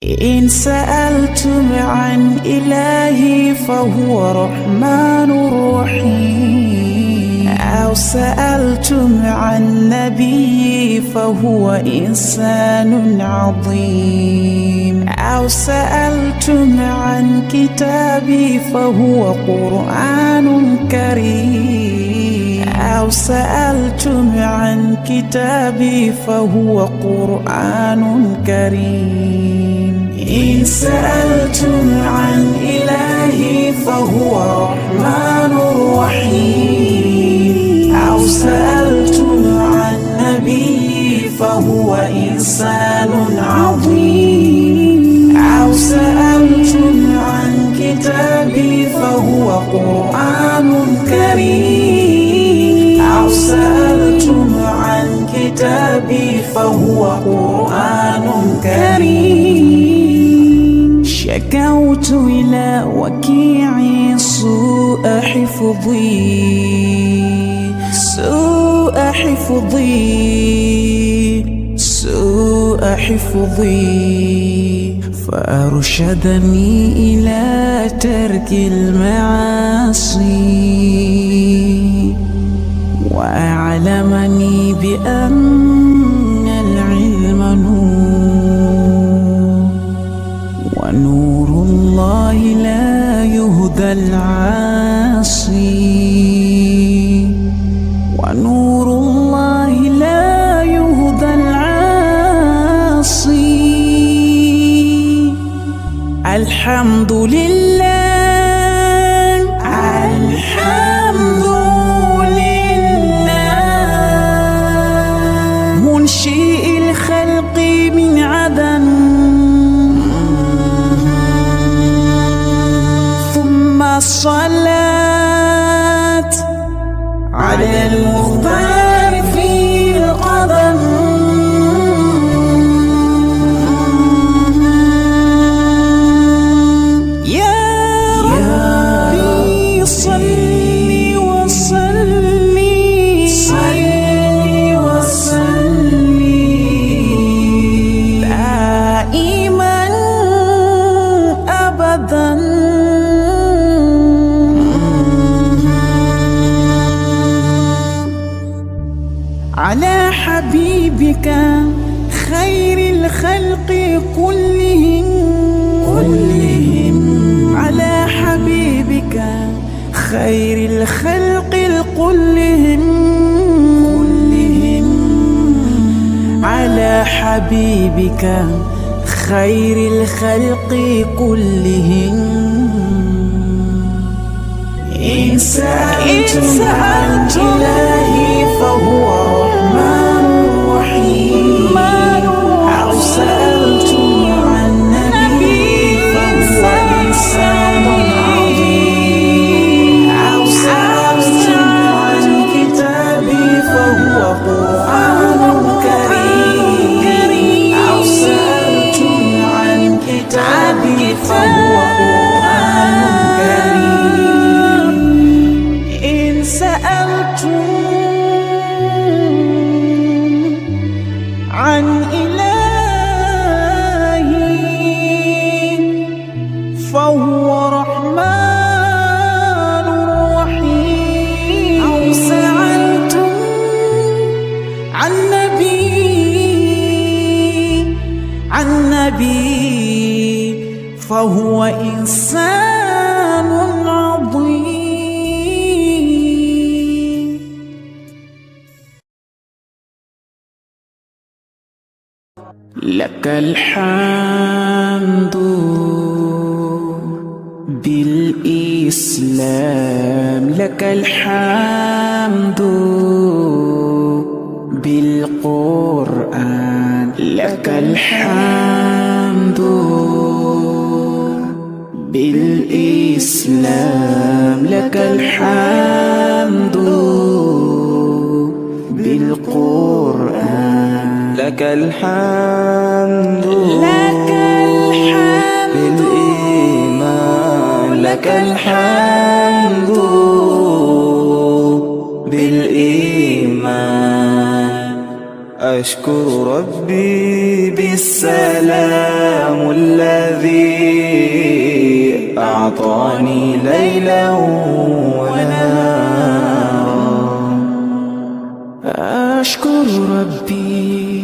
إن سألتم عن إلهي فهو رحمن رحيم، أو سألتم عن نبي فهو إنسان عظيم، أو سألتم عن كتابي فهو قرآن كريم، أو سألتم عن كتابي فهو قرآن كريم. إن سألتم عن إلهي فهو رحمن رحيم، أو سألتم عن نبي فهو إنسان عظيم، أو سألتم عن كتابي فهو قرآن كريم، أو سألتم عن كتابي فهو قرآن كريم. شكوت إلى وكيعي سوء حفظي، سوء حفظي، سوء حفظي، فأرشدني إلى ترك المعاصي، وأعلمني بأن العلم نور، ونور الله لا يهدى العاصي، ونور الله لا يهدى العاصي. الحمد لله، الحمد لله، منشئ الخلق من عدم، ثم الصلاة على المختار في القدم. يا ربي صل وسلم، صل وسلم دائما أبدا على حبيبك خير الخلق كلهم، على حبيبك خير الخلق كلهم، على حبيبك خير الخلق كلهم. إن سألتم عن إلهي فهو رحمن رحيم، أو سألتم عن نبي فهو إنسان عظيم، أو سألتم عن كتابي فهو قرآن كريم، أو سألتم عن كتابي فهو قرآن كريم. إن سألتم عن إلهي فهو رحمن رحيم، أو سألتم عن نبي فهو إنسان عظيم. لك الحمد بالإسلام، لك الحمد بالقرآن، لك الحمد بالإسلام، لك الحمد بالقرآن، لك الحمد بالإيمان، لك الحمد بالإيمان. أشكر ربي بالسلام أعطاني ليلا ونهارا. أشكر ربي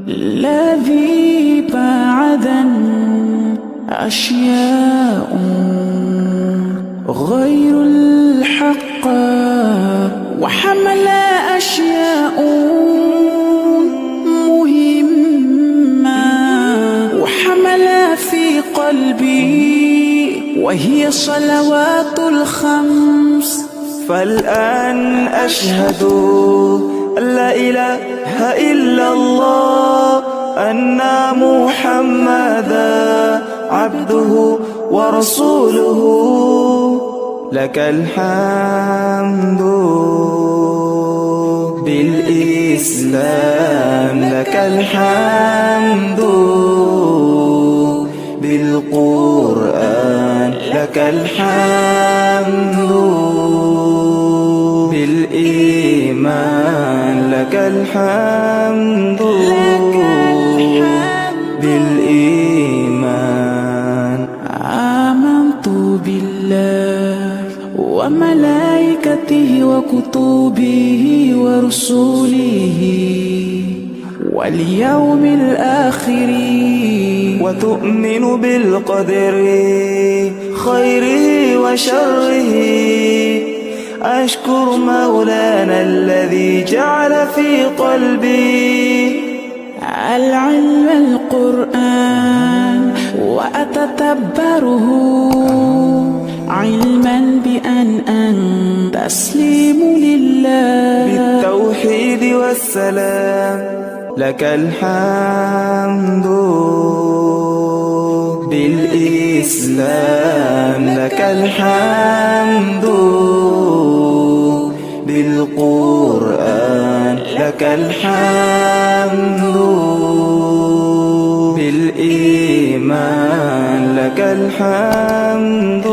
الذي بعدني أشياء غير الحق وحمل أشياء مهمة وحمل في قلبي وهي صلوات الخمس. فالآن أشهد أن لا إله إلا الله، أن محمدا عبده ورسوله. لك الحمد بالإسلام، لك الحمد بالقرآن، لك الحمد بالإيمان، لك الحمد بالإيمان. آمنت بالله وملائكته وكتبه ورسله واليوم الآخر، وتؤمن بالقدر خيره وشره. أشكر مولانا الذي جعل في قلبي العلم القرآن وأتتبره علما بأن تسليم لله بالتوحيد والسلام. لك الحمد بالإسلام، لك الحمد بالقرآن، لك الحمد بالإيمان، لك الحمد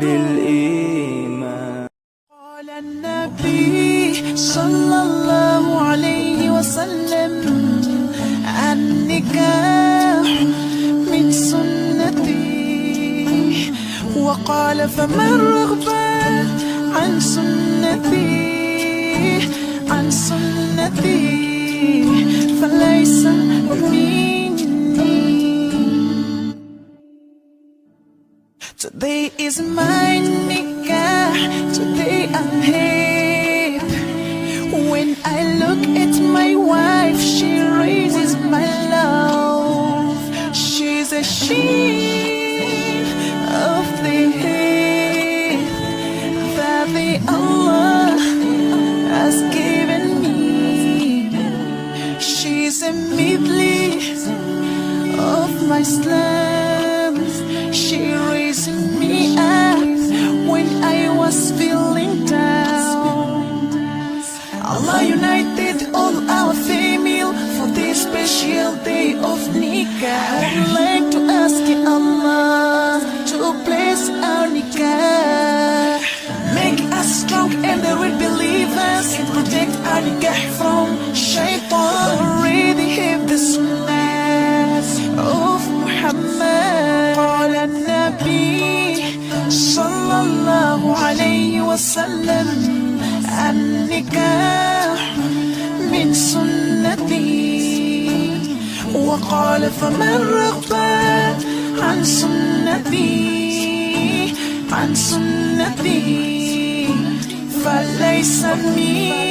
بالإيمان. قال النبي صلى الله عليه وسلم النكاح من سنتي، وقال فمن رغب عن سنتي فليس مني. Today is my nikah, today I'm happy. When I look at my wife, she raises my love. She's a sheep of the hay that the Allah has given me. She's a midley of my slums. She raised me up when I was feeling down. Allah united all our family for this special day of nikah. I would like to ask Allah to bless our nikah, make us strong and the real believers, and protect our nikah from shaitan. Already have the sunnah of Muhammad. قال النبي صلى الله عليه وسلم النكاح من سنتي، وقال فمن رغب عن سنتي فليس مني.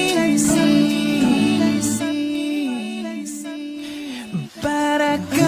بركة